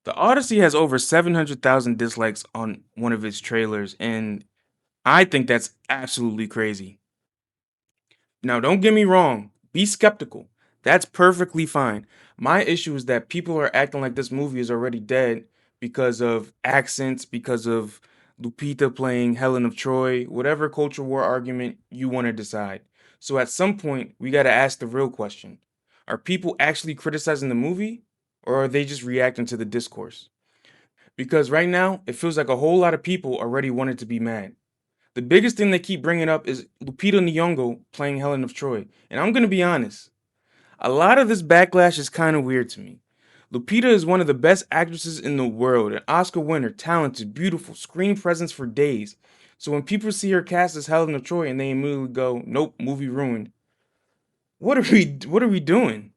The Odyssey has over 700,000 dislikes on one of its trailers, and I think that's absolutely crazy. Now, don't get me wrong, be skeptical. That's perfectly fine. My issue is that people are acting like this movie is already dead because of accents, because of Lupita playing Helen of Troy, whatever culture war argument you want to decide. So at some point, we got to ask the real question. Are people actually criticizing the movie, or are they just reacting to the discourse? Because right now, it feels like a whole lot of people already wanted to be mad. The biggest thing they keep bringing up is Lupita Nyong'o playing Helen of Troy. And I'm going to be honest, a lot of this backlash is kind of weird to me. Lupita is one of the best actresses in the world, an Oscar winner, talented, beautiful, screen presence for days. So when people see her cast as Helen of Troy and they immediately go, "Nope, movie ruined." What are we doing?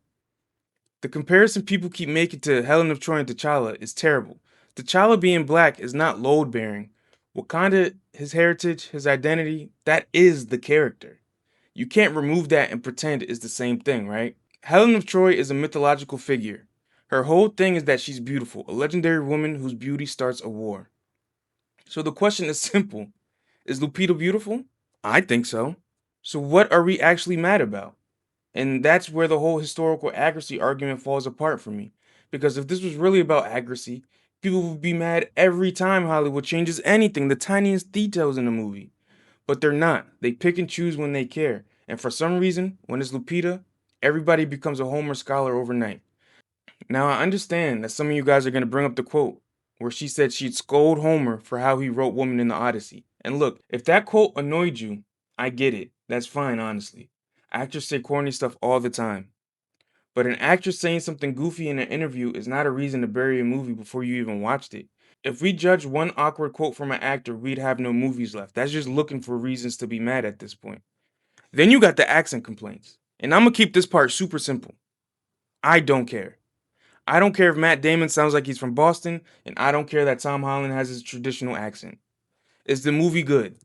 The comparison people keep making to Helen of Troy and T'Challa is terrible. T'Challa being black is not load bearing. Wakanda, his heritage, his identity, that is the character. You can't remove that and pretend it's the same thing, right? Helen of Troy is a mythological figure. Her whole thing is that she's beautiful, a legendary woman whose beauty starts a war. So the question is simple. Is Lupita beautiful? I think so. So what are we actually mad about? And that's where the whole historical accuracy argument falls apart for me. Because if this was really about accuracy, people would be mad every time Hollywood changes anything, the tiniest details in a movie. But they're not. They pick and choose when they care. And for some reason, when it's Lupita, everybody becomes a Homer scholar overnight. Now, I understand that some of you guys are going to bring up the quote where she said she'd scold Homer for how he wrote Woman in the Odyssey. And look, if that quote annoyed you, I get it. That's fine, honestly. Actors say corny stuff all the time. But an actress saying something goofy in an interview is not a reason to bury a movie before you even watched it. If we judged one awkward quote from an actor, we'd have no movies left. That's just looking for reasons to be mad at this point. Then you got the accent complaints. And I'm gonna keep this part super simple. I don't care. I don't care if Matt Damon sounds like he's from Boston, and I don't care that Tom Holland has his traditional accent. Is the movie good?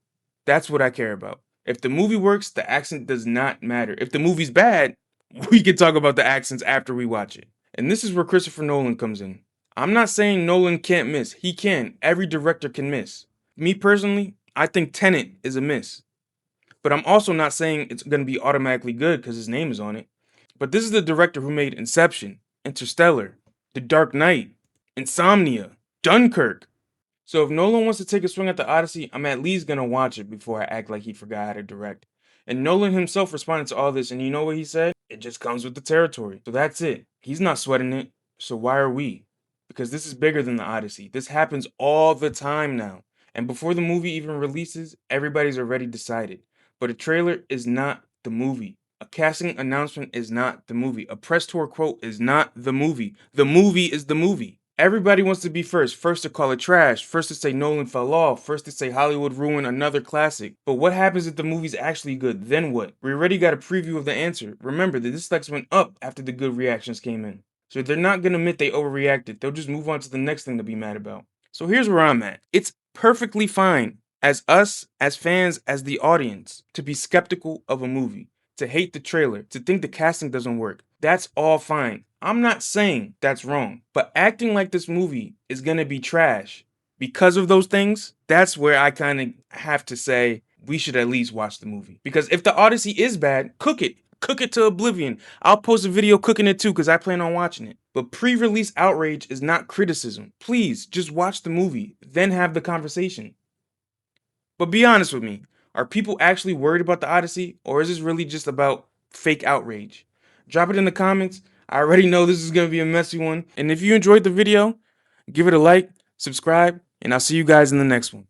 That's what I care about. If the movie works, the accent does not matter. If the movie's bad, we can talk about the accents after we watch it. And this is where Christopher Nolan comes in. I'm not saying Nolan can't miss. He can. Every director can miss. Me personally, I think Tenet is a miss. But I'm also not saying it's going to be automatically good because his name is on it. But this is the director who made Inception, Interstellar, The Dark Knight, Insomnia, Dunkirk. So if Nolan wants to take a swing at the Odyssey, I'm at least going to watch it before I act like he forgot how to direct. And Nolan himself responded to all this, and you know what he said? It just comes with the territory. So that's it. He's not sweating it. So why are we? Because this is bigger than the Odyssey. This happens all the time now. And before the movie even releases, everybody's already decided. But a trailer is not the movie. A casting announcement is not the movie. A press tour quote is not the movie. The movie is the movie. Everybody wants to be first. First to call it trash. First to say Nolan fell off. First to say Hollywood ruined another classic. But what happens if the movie's actually good? Then what? We already got a preview of the answer. Remember, the dislikes went up after the good reactions came in. So they're not going to admit they overreacted. They'll just move on to the next thing to be mad about. So here's where I'm at. It's perfectly fine as us, as fans, as the audience, to be skeptical of a movie, to hate the trailer, to think the casting doesn't work. That's all fine. I'm not saying that's wrong, but acting like this movie is gonna be trash because of those things, that's where I kind of have to say we should at least watch the movie. Because if the Odyssey is bad, cook it. Cook it to oblivion. I'll post a video cooking it too because I plan on watching it. But pre-release outrage is not criticism. Please, just watch the movie, then have the conversation. But be honest with me. Are people actually worried about the Odyssey, or is this really just about fake outrage? Drop it in the comments. I already know this is going to be a messy one. And if you enjoyed the video, give it a like, subscribe, and I'll see you guys in the next one.